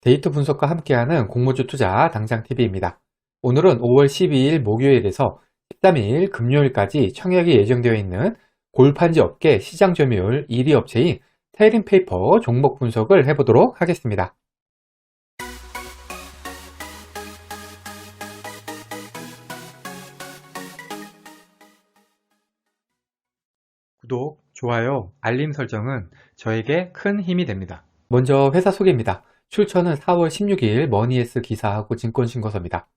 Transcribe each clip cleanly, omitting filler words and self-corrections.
데이터 분석과 함께하는 공모주 투자 당장TV입니다. 오늘은 5월 12일 목요일에서 13일 금요일까지 청약이 예정되어 있는 골판지 업계 시장 점유율 1위 업체인 테린페이퍼 종목 분석을 해보도록 하겠습니다. 구독, 좋아요, 알림 설정은 저에게 큰 힘이 됩니다. 먼저 회사 소개입니다. 출처는 4월 16일 머니에스 기사하고 증권신고서입니다.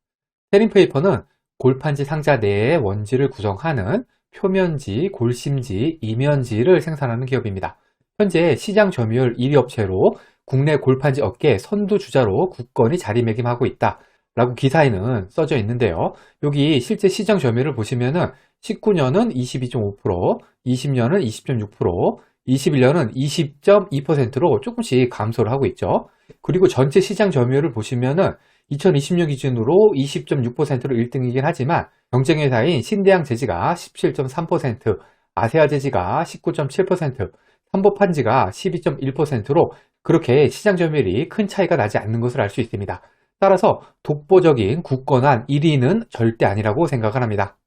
테린페이퍼는 골판지 상자 내의 원지를 구성하는 표면지, 골심지, 이면지를 생산하는 기업입니다. 현재 시장 점유율 1위 업체로 국내 골판지 업계 선두주자로 굳건히 자리매김하고 있다 라고 기사에는 써져 있는데요. 여기 실제 시장 점유율을 보시면은 19년은 22.5%, 20년은 20.6%, 21년은 20.2%로 조금씩 감소를 하고 있죠. 그리고 전체 시장 점유율을 보시면은 2020년 기준으로 20.6%로 1등이긴 하지만 경쟁 회사인 신대양 제지가 17.3%, 아세아 제지가 19.7%, 삼보판지가 12.1%로 그렇게 시장 점유율이 큰 차이가 나지 않는 것을 알 수 있습니다. 따라서 독보적인 굳건한 1위는 절대 아니라고 생각을 합니다.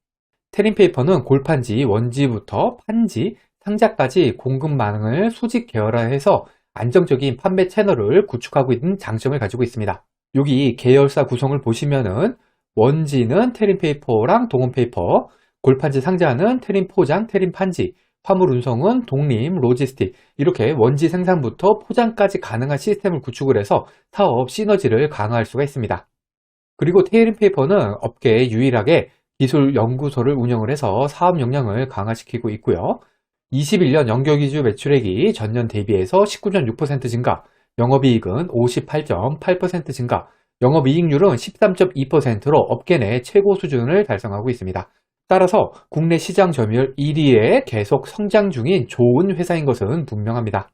테린페이퍼는 골판지, 원지부터 판지, 상자까지 공급망을 수직 계열화해서 안정적인 판매 채널을 구축하고 있는 장점을 가지고 있습니다. 여기 계열사 구성을 보시면은 원지는 테린페이퍼랑 동원페이퍼, 골판지 상자는 테린포장, 테린판지, 화물 운송은 독림, 로지스틱 이렇게 원지 생산부터 포장까지 가능한 시스템을 구축을 해서 사업 시너지를 강화할 수가 있습니다. 그리고 테린페이퍼는 업계에 유일하게 기술 연구소를 운영을 해서 사업 역량을 강화시키고 있고요. 21년 연결기주 매출액이 전년 대비해서 19.6% 증가, 영업이익은 58.8% 증가, 영업이익률은 13.2%로 업계 내 최고 수준을 달성하고 있습니다. 따라서 국내 시장 점유율 1위에 계속 성장 중인 좋은 회사인 것은 분명합니다.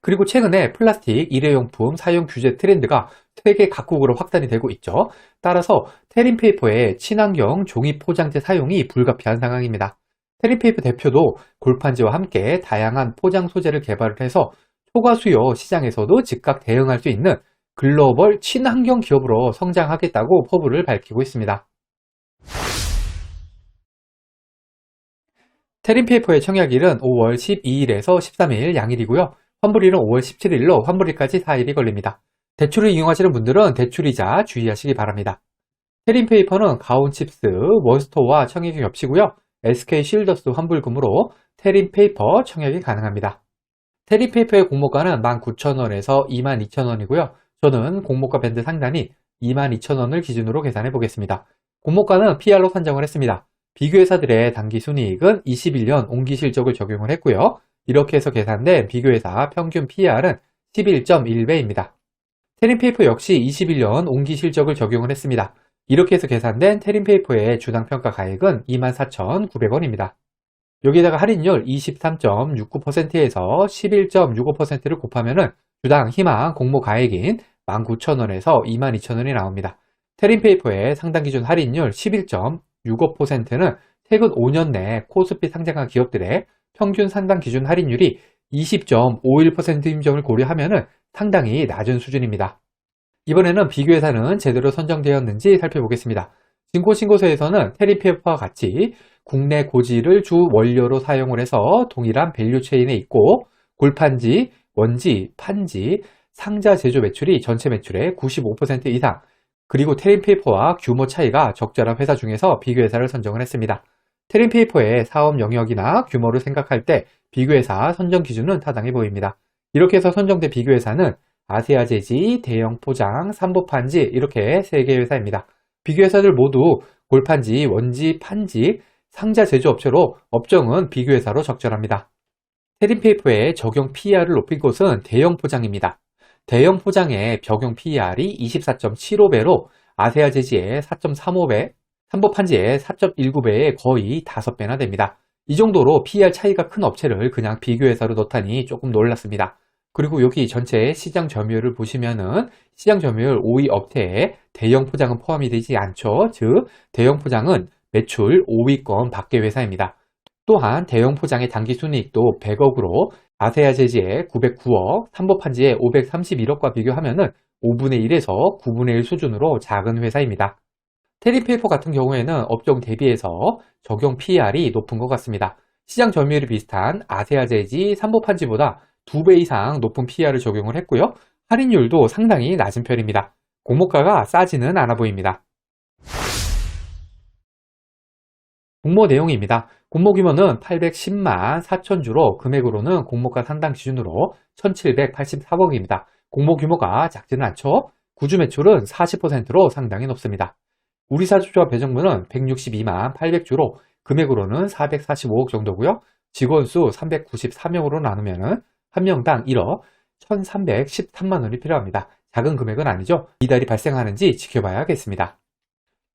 그리고 최근에 플라스틱, 일회용품 사용 규제 트렌드가 세계 각국으로 확산이 되고 있죠. 따라서 테린페이퍼의 친환경 종이 포장재 사용이 불가피한 상황입니다. 테린페이퍼 대표도 골판지와 함께 다양한 포장 소재를 개발을 해서 초과 수요 시장에서도 즉각 대응할 수 있는 글로벌 친환경 기업으로 성장하겠다고 포부를 밝히고 있습니다. 테린페이퍼의 청약일은 5월 12일에서 13일 양일이고요. 환불일은 5월 17일로 환불일까지 4일이 걸립니다. 대출을 이용하시는 분들은 대출이자 주의하시기 바랍니다. 테린페이퍼는 가온칩스, 원스토어와 청약이 겹치고요. SK쉴더스 환불금으로 테린페이퍼 청약이 가능합니다. 테린페이퍼의 공모가는 19,000원에서 22,000원이고요. 저는 공모가 밴드 상단이 22,000원을 기준으로 계산해 보겠습니다. 공모가는 PR로 산정을 했습니다. 비교회사들의 당기순이익은 21년 옹기실적을 적용을 했고요. 이렇게 해서 계산된 비교회사 평균 PR은 11.1배입니다. 테린페이퍼 역시 21년 옹기실적을 적용을 했습니다. 이렇게 해서 계산된 테린페이퍼의 주당평가 가액은 24,900원입니다. 여기다가 할인율 23.69%에서 11.65%를 곱하면 주당 희망 공모 가액인 19,000원에서 22,000원이 나옵니다. 테린페이퍼의 상당기준 할인율 11.65%는 최근 5년 내 코스피 상장한 기업들의 평균 상당 기준 할인율이 20.51%인 점을 고려하면 상당히 낮은 수준입니다. 이번에는 비교회사는 제대로 선정되었는지 살펴보겠습니다. 증권신고서에서는 테린페이퍼와 같이 국내 고지를 주 원료로 사용을 해서 동일한 밸류체인에 있고 골판지, 원지, 판지, 상자 제조 매출이 전체 매출의 95% 이상, 그리고 테린페이퍼와 규모 차이가 적절한 회사 중에서 비교회사를 선정을 했습니다. 테린페이퍼의 사업 영역이나 규모를 생각할 때 비교회사 선정 기준은 타당해 보입니다. 이렇게 해서 선정된 비교회사는 아세아 제지, 대형 포장, 삼보판지 이렇게 3개 회사입니다. 비교회사들 모두 골판지, 원지, 판지, 상자 제조업체로 업종은 비교회사로 적절합니다. 테린페이퍼의 적용 PER을 높인 곳은 대형 포장입니다. 대형 포장의 적용 PER이 24.75배로 아세아 제지의 4.35배, 삼보판지의 4.19배에 거의 5배나 됩니다. 이 정도로 PER 차이가 큰 업체를 그냥 비교회사로 넣다니 조금 놀랐습니다. 그리고 여기 전체 시장 점유율을 보시면은 시장 점유율 5위 업체에 대형 포장은 포함이 되지 않죠. 즉, 대형 포장은 매출 5위권 밖의 회사입니다. 또한 대형 포장의 당기순이익도 100억으로 아세아 제지의 909억, 삼보판지의 531억과 비교하면은 5분의 1에서 9분의 1 수준으로 작은 회사입니다. 테린페이퍼 같은 경우에는 업종 대비해서 적용 PER이 높은 것 같습니다. 시장 점유율이 비슷한 아세아제지, 삼보판지보다 2배 이상 높은 PER을 적용을 했고요. 할인율도 상당히 낮은 편입니다. 공모가가 싸지는 않아 보입니다. 공모 내용입니다. 공모 규모는 810만 4천주로 금액으로는 공모가 상당 기준으로 1784억입니다. 공모 규모가 작지는 않죠? 구주 매출은 40%로 상당히 높습니다. 우리사주주와 배정부는 162만 800주로 금액으로는 445억 정도고요. 직원 수 393명으로 나누면 한 명당 1억 1313만 원이 필요합니다. 작은 금액은 아니죠. 이달이 발생하는지 지켜봐야겠습니다.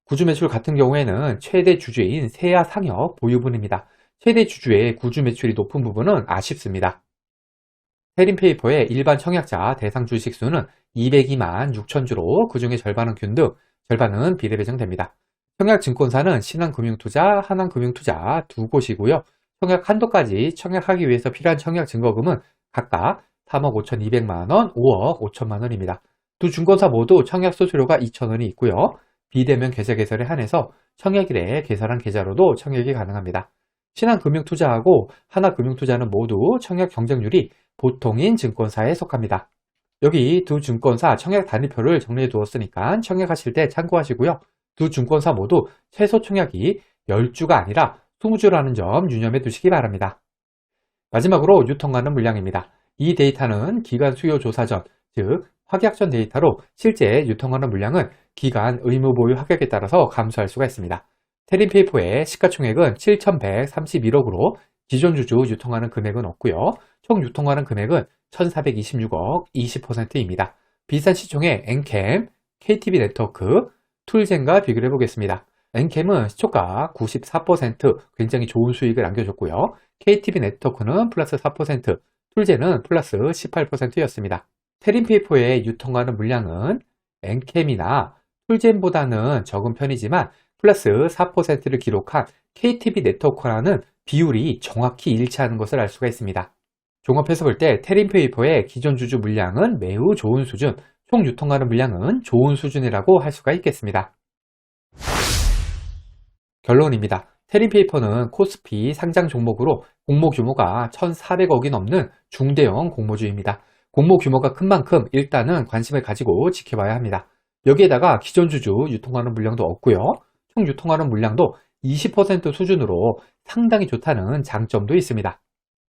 구주 매출 같은 경우에는 최대 주주인 세아상협 보유분입니다. 최대 주주의 구주 매출이 높은 부분은 아쉽습니다. 테린페이퍼의 일반 청약자 대상 주식수는 202만 6천주로 그 중에 절반은 균등, 절반은 비례배정됩니다. 청약증권사는 신한금융투자, 하나금융투자 두 곳이고요. 청약 한도까지 청약하기 위해서 필요한 청약증거금은 각각 3억 5,200만원, 5억 5천만 원입니다. 두 증권사 모두 청약 수수료가 2,000원이 있고요. 비대면 계좌 개설에 한해서 청약일에 개설한 계좌로도 청약이 가능합니다. 신한금융투자하고 하나금융투자는 모두 청약 경쟁률이 보통인 증권사에 속합니다. 여기 두 증권사 청약 단위표를 정리해 두었으니까 청약하실 때 참고하시고요. 두 증권사 모두 최소 청약이 10주가 아니라 20주라는 점 유념해 두시기 바랍니다. 마지막으로 유통하는 물량입니다. 이 데이터는 기간 수요 조사 전, 즉 확약 전 데이터로 실제 유통하는 물량은 기간 의무 보유 확약에 따라서 감소할 수가 있습니다. 테린페이퍼의 시가총액은 7,131억으로 기존 주주 유통하는 금액은 없고요. 총 유통하는 금액은 1,426억 20%입니다. 비슷한 시총의 엔캠, KTB 네트워크, 툴젠과 비교를 해보겠습니다. 엔캠은 시초가 94% 굉장히 좋은 수익을 안겨줬고요. KTB 네트워크는 플러스 4%, 툴젠은 플러스 18%였습니다. 테린페이퍼의 유통하는 물량은 엔캠이나 툴젠보다는 적은 편이지만 플러스 4%를 기록한 KTB 네트워크라는 비율이 정확히 일치하는 것을 알 수가 있습니다. 종합해서 볼 때 테린페이퍼의 기존 주주 물량은 매우 좋은 수준, 총 유통하는 물량은 좋은 수준이라고 할 수가 있겠습니다. 결론입니다. 테린페이퍼는 코스피 상장 종목으로 공모 규모가 1,400억이 넘는 중대형 공모주입니다. 공모 규모가 큰 만큼 일단은 관심을 가지고 지켜봐야 합니다. 여기에다가 기존 주주 유통하는 물량도 없고요. 총 유통하는 물량도 20% 수준으로 상당히 좋다는 장점도 있습니다.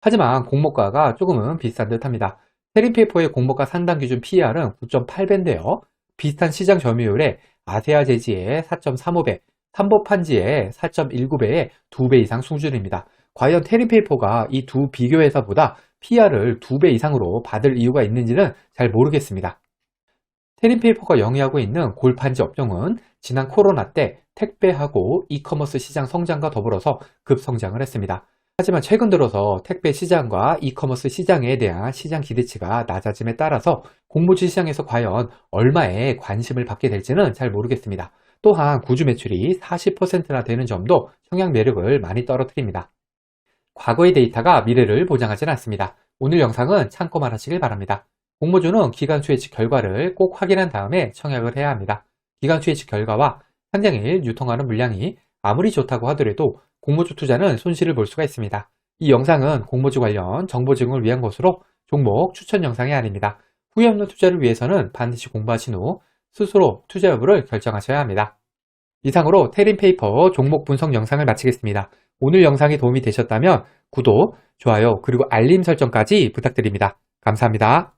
하지만 공모가가 조금은 비싼 듯 합니다. 테린페이퍼의 공모가 상당 기준 PER은 9.8배인데요. 비슷한 시장 점유율에 아세아제지의 4.35배, 삼보판지의 4.19배의 2배 이상 수준입니다. 과연 테린페이퍼가 이 두 비교회사보다 PER을 2배 이상으로 받을 이유가 있는지는 잘 모르겠습니다. 테린페이퍼가 영위하고 있는 골판지 업종은 지난 코로나 때 택배하고 이커머스 시장 성장과 더불어서 급성장을 했습니다. 하지만 최근 들어서 택배 시장과 이커머스 시장에 대한 시장 기대치가 낮아짐에 따라서 공모주 시장에서 과연 얼마의 관심을 받게 될지는 잘 모르겠습니다. 또한 구주 매출이 40%나 되는 점도 청약 매력을 많이 떨어뜨립니다. 과거의 데이터가 미래를 보장하지는 않습니다. 오늘 영상은 참고만 하시길 바랍니다. 공모주는 기간수 예측 결과를 꼭 확인한 다음에 청약을 해야 합니다. 기간수 예측 결과와 상장일 유통하는 물량이 아무리 좋다고 하더라도 공모주 투자는 손실을 볼 수가 있습니다. 이 영상은 공모주 관련 정보 제공을 위한 것으로 종목 추천 영상이 아닙니다. 후회 없는 투자를 위해서는 반드시 공부하신 후 스스로 투자 여부를 결정하셔야 합니다. 이상으로 테린페이퍼 종목 분석 영상을 마치겠습니다. 오늘 영상이 도움이 되셨다면 구독, 좋아요, 그리고 알림 설정까지 부탁드립니다. 감사합니다.